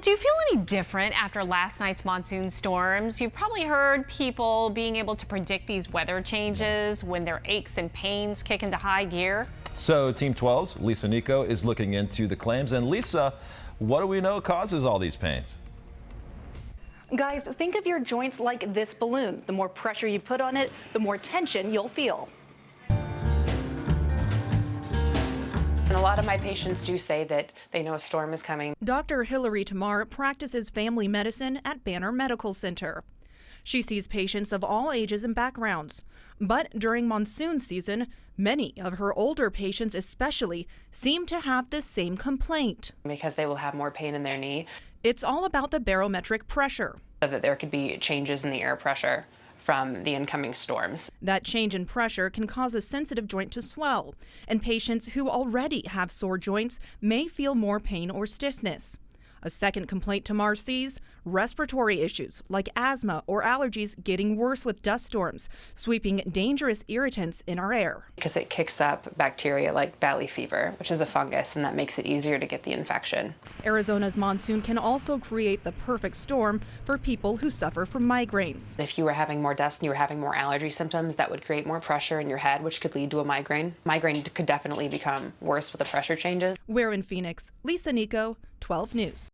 Well, do you feel any different after last night's monsoon storms? You've probably heard people being able to predict these weather changes when their aches and pains kick into high gear. So Team 12's Lisa Nico is looking into the claims. And Lisa, what do we know causes all these pains? Guys, think of your joints like this balloon. The more pressure you put on it, the more tension you'll feel. And a lot of my patients do say that they know a storm is coming. Dr. Hillary Tamar practices family medicine at Banner Medical Center. She sees patients of all ages and backgrounds. But during monsoon season, many of her older patients especially seem to have the same complaint. Because they will have more pain in their knee. It's all about the barometric pressure. So that there could be changes in the air pressure from the incoming storms. That change in pressure can cause a sensitive joint to swell, and patients who already have sore joints may feel more pain or stiffness. A second complaint Tamar sees: respiratory issues like asthma or allergies getting worse with dust storms, sweeping dangerous irritants in our air. Because it kicks up bacteria like valley fever, which is a fungus, and that makes it easier to get the infection. Arizona's monsoon can also create the perfect storm for people who suffer from migraines. If you were having more dust and you were having more allergy symptoms, that would create more pressure in your head, which could lead to a migraine. Migraine could definitely become worse with the pressure changes. We're in Phoenix. Lisa Nico, 12 News.